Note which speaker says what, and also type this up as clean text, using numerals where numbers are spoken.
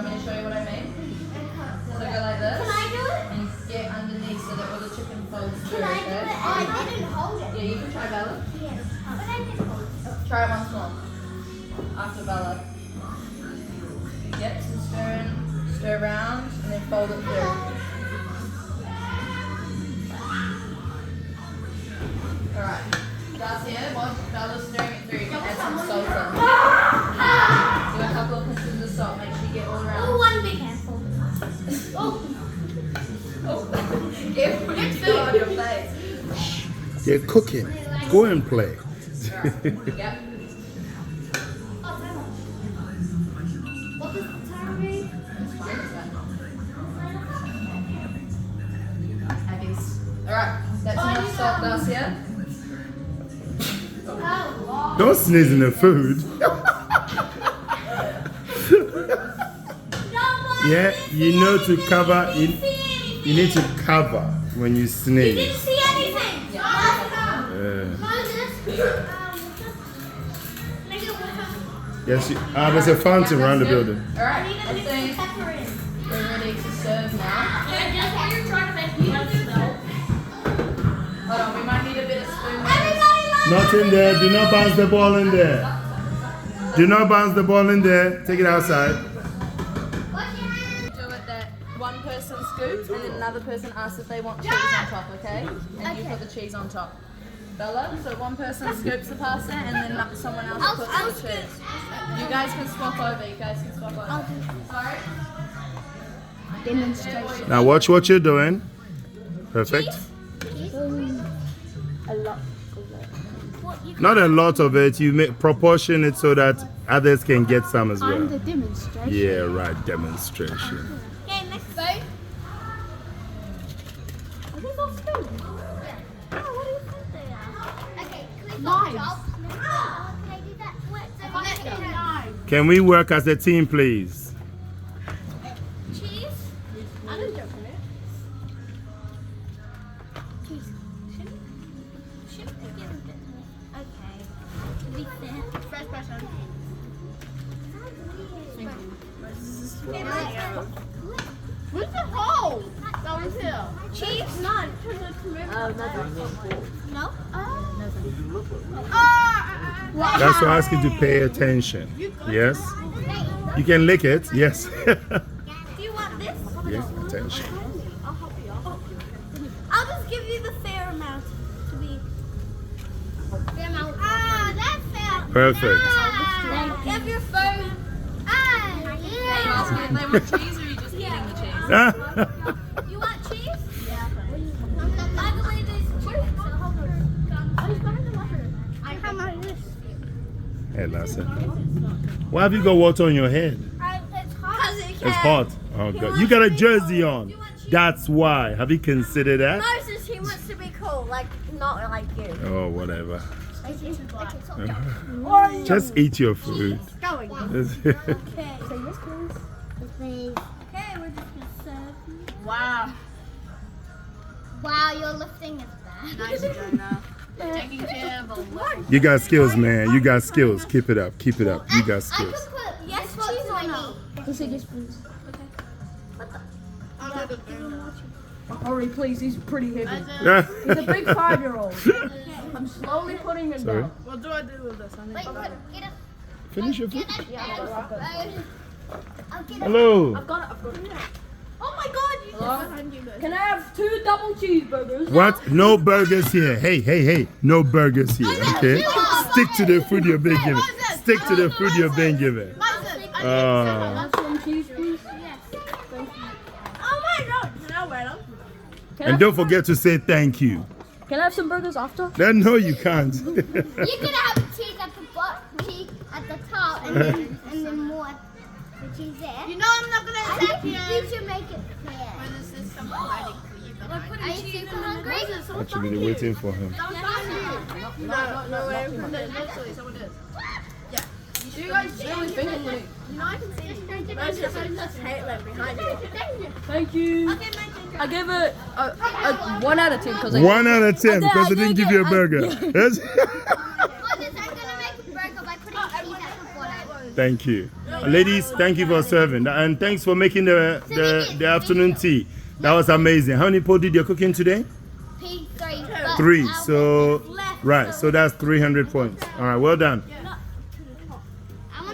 Speaker 1: want me to show you what I mean? So go like this.
Speaker 2: Can I do it?
Speaker 1: And get underneath so that all the chicken folds through,
Speaker 2: Can I do
Speaker 1: okay?
Speaker 2: it? I didn't hold it.
Speaker 1: Yeah, you can try Bella.
Speaker 2: Yes. But I didn't hold it.
Speaker 1: Try it once more. After Bella. Yep, so stir around, and then fold it through. Alright. Garcia, while Bella's stirring it through, you can add some salt in. Do a couple of pinches of salt, make sure you get all around.
Speaker 2: Oh, one big handful.
Speaker 1: Get still on your face.
Speaker 3: They're cooking. Go and play.
Speaker 1: Yep.
Speaker 2: What does the time read?
Speaker 1: Alright, that's enough salt, Garcia.
Speaker 3: Don't sneeze in the food. Yeah, you know to cover. You need to cover when you
Speaker 2: You
Speaker 3: sneeze.
Speaker 2: didn't see anything.
Speaker 3: Yes, there's a fountain around the building.
Speaker 1: Alright,
Speaker 2: I
Speaker 1: I
Speaker 2: need to
Speaker 1: think
Speaker 2: mix the pepper in.
Speaker 1: we're ready to serve now.
Speaker 2: Just while you're trying to make me smell.
Speaker 1: Hold on, we might need a bit of spoon.
Speaker 3: Not in there. Do not bounce the ball in there. Do not bounce the ball in there. Take it outside.
Speaker 1: Do it that one person scoops and then another person asks if they want cheese on top, okay? And you put the cheese on top. Bella, so one person scoops the pasta and then someone else puts the cheese. You guys can swap over. Sorry?
Speaker 2: Demonstration.
Speaker 3: Now watch what you're doing. Perfect.
Speaker 2: A lot.
Speaker 3: Not a lot of it. You make proportion it so that others can get some as
Speaker 2: I'm
Speaker 3: well.
Speaker 2: the demonstration.
Speaker 3: Yeah, right. Demonstration.
Speaker 2: Okay, next spoon. Are these all spoons? Yeah. Oh, what do you think they are? Okay, can we
Speaker 4: Knives.
Speaker 2: Can I do that? Knives.
Speaker 3: Can we work as a team, please?
Speaker 2: Cheese?
Speaker 4: I didn't jump in it.
Speaker 2: Cheese. Shouldn't we give a bit more? Okay. To be fair.
Speaker 4: First person. Where's the hole? That one's here.
Speaker 2: Cheese?
Speaker 4: None.
Speaker 2: No?
Speaker 3: That's why I ask you to pay attention. Yes? You can lick it. Yes.
Speaker 2: Do you want this?
Speaker 3: Yes, attention.
Speaker 2: I'll just give you the fair amount to be. Fair amount. Ah, that's fair.
Speaker 3: Perfect.
Speaker 2: Ah, give your phone. Ah, yeah.
Speaker 1: They want cheese or are you just eating the cheese?
Speaker 2: You want cheese? Yeah. By the way, there's cheese. How much is this?
Speaker 3: Hey, Lassa. Why have you got water on your head?
Speaker 2: It's hot.
Speaker 3: It's hot. Oh, God. You got a jersey on. That's why. Have you considered that?
Speaker 2: Moses, he wants to be cool, like not like you.
Speaker 3: Oh, whatever.
Speaker 2: Okay.
Speaker 3: Just eat your food.
Speaker 4: Going.
Speaker 2: Okay. Say yes, please. Please. Okay, we're just gonna serve you.
Speaker 4: Wow.
Speaker 2: Wow, your lifting is bad.
Speaker 4: Nice, Jonah. Taking care of a lot.
Speaker 3: You got skills, man. You got skills. Keep it up. Keep it up. You got
Speaker 2: I
Speaker 3: skills.
Speaker 2: could put yes cheese on me.
Speaker 4: He said yes, please.
Speaker 5: Hurry, please. He's pretty heavy.
Speaker 3: Yeah.
Speaker 5: He's a big 5-year-old. I'm slowly putting him
Speaker 3: Sorry.
Speaker 5: down.
Speaker 4: What do I do with this? I need
Speaker 2: Wait,
Speaker 4: to
Speaker 2: get it.
Speaker 3: Finish your food.
Speaker 2: I'll get it.
Speaker 3: Hello.
Speaker 5: I've got it.
Speaker 2: Oh my god, you
Speaker 4: behind you guys.
Speaker 5: Can I have 2 double cheeseburgers?
Speaker 3: What? No burgers here. Hey, hey, hey. No burgers here. Okay. Stick to the food you're being given. Stick to the food you're being given.
Speaker 5: Have some cheese, please.
Speaker 4: Oh my god. No, wait up.
Speaker 3: And don't forget to say thank you.
Speaker 5: Can I have some burgers after?
Speaker 3: No, you can't.
Speaker 2: You could have cheese at the cheese at the top and then more the cheese there.
Speaker 4: You know I'm not gonna attack you.
Speaker 2: You should make it fair.
Speaker 4: When is this someone waiting for you?
Speaker 2: Are you super hungry?
Speaker 3: Actually, they're waiting for him.
Speaker 4: No, wait. Literally, someone is. Yeah.
Speaker 5: You guys really thinking me.
Speaker 4: You know I can see you. That's hate left behind you.
Speaker 5: Thank you.
Speaker 2: Okay, my turn.
Speaker 5: I give it a 1 out of 10 because
Speaker 3: 1 out of 10 because they didn't give you a burger. Yes.
Speaker 2: Moses, I'm gonna make a burger by putting cheese at the bottom.
Speaker 3: Thank you.
Speaker 4: No,
Speaker 3: Ladies, thank you for serving. And thanks for making the afternoon tea. That was amazing. How many people did your cooking today?
Speaker 2: 3.
Speaker 3: 3. So, right. So that's 300 points. All right. Well done.